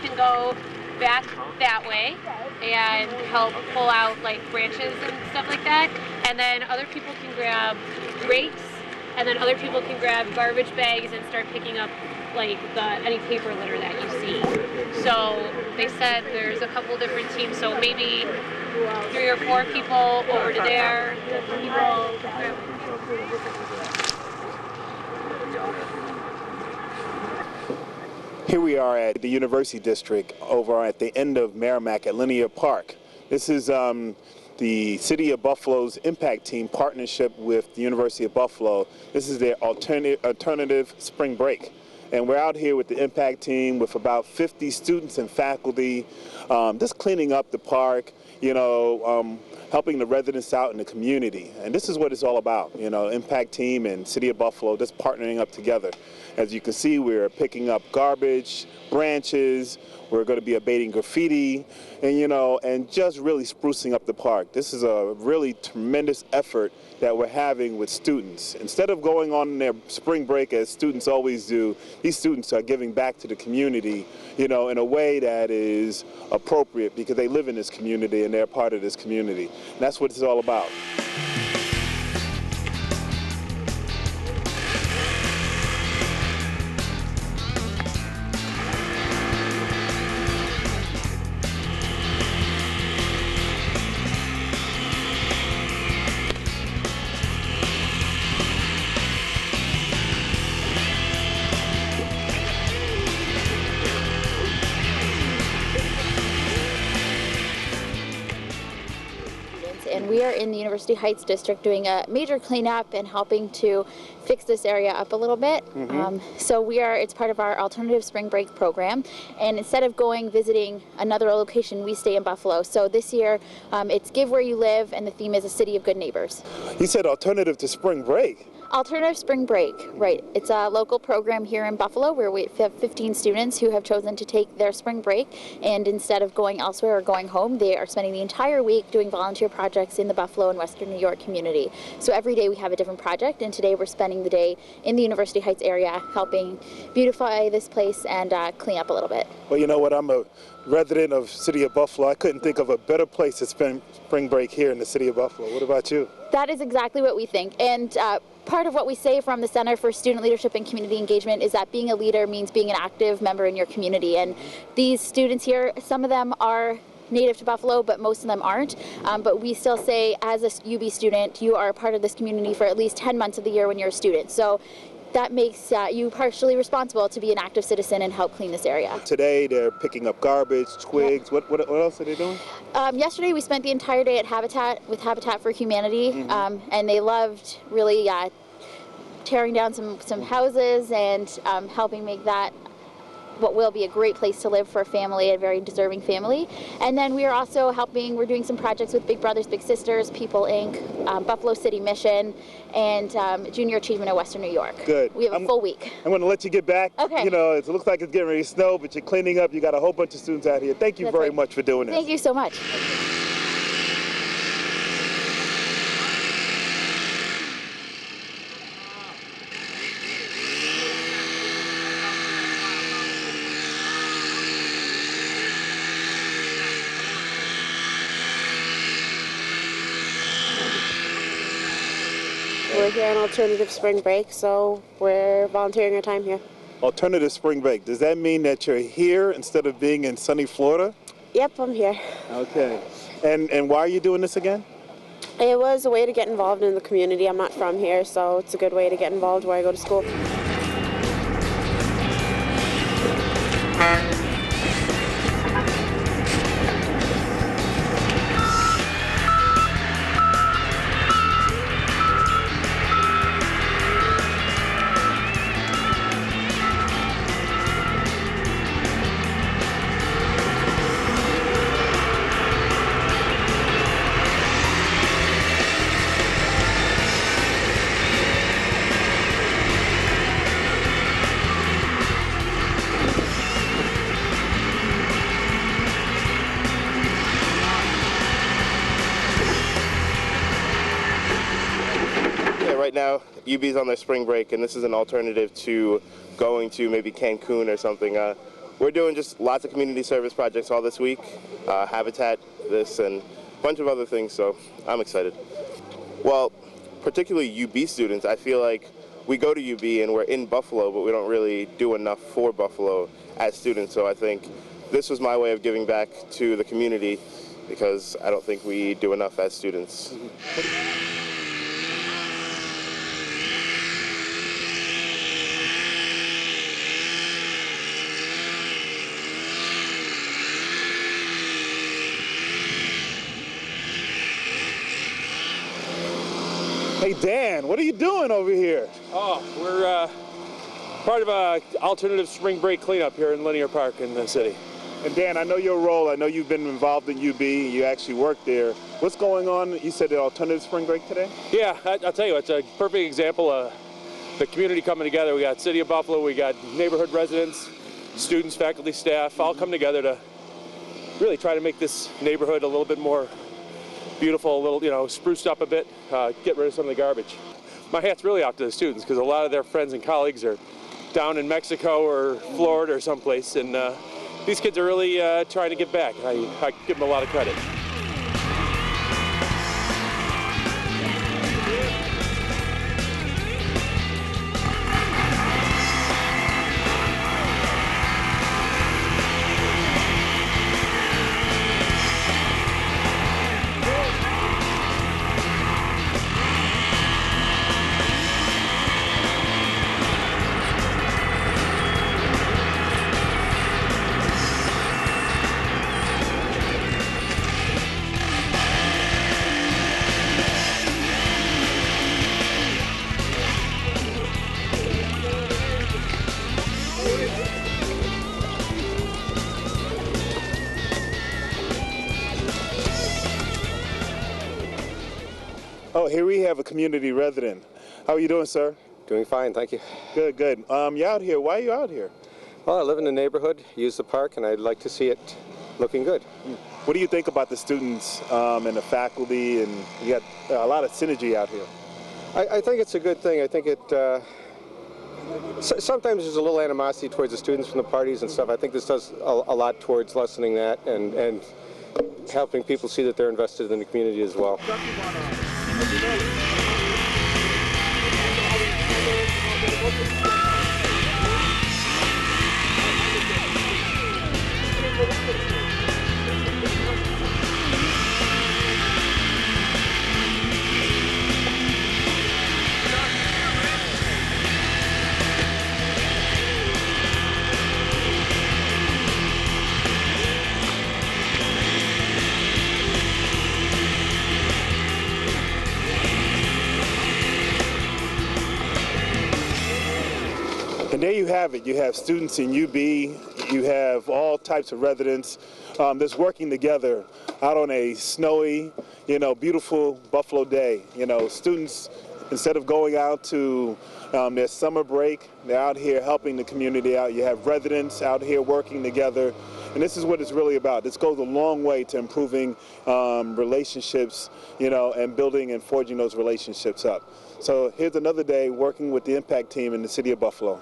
can go back that way and help pull out like branches and stuff like that. And then other people can grab rakes, and then other people can grab garbage bags and start picking up like any paper litter that you see. So they said there's a couple different teams, so maybe 3 or 4 people over to there. Here we are at the University District over at the end of Merrimack at Linear Park. This is the City of Buffalo's Impact Team partnership with the University of Buffalo. This is their alternative spring break. And we're out here with the Impact Team with about 50 students and faculty, just cleaning up the park, you know, helping the residents out in the community. And this is what it's all about, you know, Impact Team and City of Buffalo just partnering up together. As you can see, we're picking up garbage, branches, we're going to be abating graffiti, and, you know, and just really sprucing up the park. This is a really tremendous effort that we're having with students. Instead of going on their spring break as students always do, these students are giving back to the community, you know, in a way that is appropriate because they live in this community and they're part of this community. And that's what it's all about. And we are in the University Heights district doing a major cleanup and helping to fix this area up a little bit. So it's part of our alternative spring break program, and instead of visiting another location, we stay in Buffalo. So this year it's Give Where You Live, and the theme is a city of good neighbors. You said alternative to spring break. Alternative Spring Break, right. It's a local program here in Buffalo where we have 15 students who have chosen to take their spring break, and instead of going elsewhere or going home, they are spending the entire week doing volunteer projects in the Buffalo and Western New York community. So every day we have a different project, and today we're spending the day in the University Heights area helping beautify this place and clean up a little bit. Well, you know what, I'm a resident of City of Buffalo. I couldn't think of a better place to spend spring break here in the City of Buffalo. What about you? That is exactly what we think. And part of what we say from the Center for Student Leadership and Community Engagement is that being a leader means being an active member in your community. And these students here, some of them are native to Buffalo, but most of them aren't. But we still say, as a UB student, you are a part of this community for at least 10 months of the year when you're a student. So that makes you partially responsible to be an active citizen and help clean this area. Today they're picking up garbage, twigs. What else are they doing? Yesterday we spent the entire day at Habitat with Habitat for Humanity, and they loved really tearing down some houses and helping make that what will be a great place to live for a family, a very deserving family. And then we are also we're doing some projects with Big Brothers Big Sisters, People Inc., Buffalo City Mission, and Junior Achievement of Western New York. Good. We have a full week. I'm going to let you get back. Okay. You know, it looks like it's getting ready to snow, but you're cleaning up. You got a whole bunch of students out here. Thank you very much for doing this. Thank you so much. We're here on alternative spring break, so we're volunteering our time here. Alternative spring break. Does that mean that you're here instead of being in sunny Florida? Yep, I'm here. Okay. And why are you doing this again? It was a way to get involved in the community. I'm not from here, so it's a good way to get involved where I go to school. Right now, UB's on their spring break, and this is an alternative to going to maybe Cancun or something. We're doing just lots of community service projects all this week, Habitat, this, and a bunch of other things, so I'm excited. Well, particularly UB students, I feel like we go to UB and we're in Buffalo, but we don't really do enough for Buffalo as students, so I think this was my way of giving back to the community because I don't think we do enough as students. Hey Dan, what are you doing over here? Oh, we're part of a alternative spring break cleanup here in Linear Park in the city. And Dan, I know your role. I know you've been involved in UB. You actually work there. What's going on? You said the alternative spring break today? Yeah, I'll tell you, it's a perfect example of the community coming together. We got City of Buffalo, we got neighborhood residents, students, faculty, staff, all come together to really try to make this neighborhood a little bit more beautiful, a little, spruced up a bit, get rid of some of the garbage. My hat's really off to the students because a lot of their friends and colleagues are down in Mexico or Florida or someplace, and these kids are really trying to give back. I give them a lot of credit. Oh, here we have a community resident. How are you doing, sir? Doing fine, thank you. Good, good. You out here? Why are you out here? Well, I live in the neighborhood, use the park, and I'd like to see it looking good. What do you think about the students and the faculty, and you got a lot of synergy out here? I think it's a good thing. I think it, sometimes there's a little animosity towards the students from the parties and stuff. I think this does a lot towards lessening that and helping people see that they're invested in the community as well. And there you have it. You have students in UB, you have all types of residents that's working together out on a snowy, beautiful Buffalo day. Students, instead of going out to their summer break, they're out here helping the community out. You have residents out here working together. And this is what it's really about. This goes a long way to improving relationships, and building and forging those relationships up. So here's another day working with the Impact team in the city of Buffalo.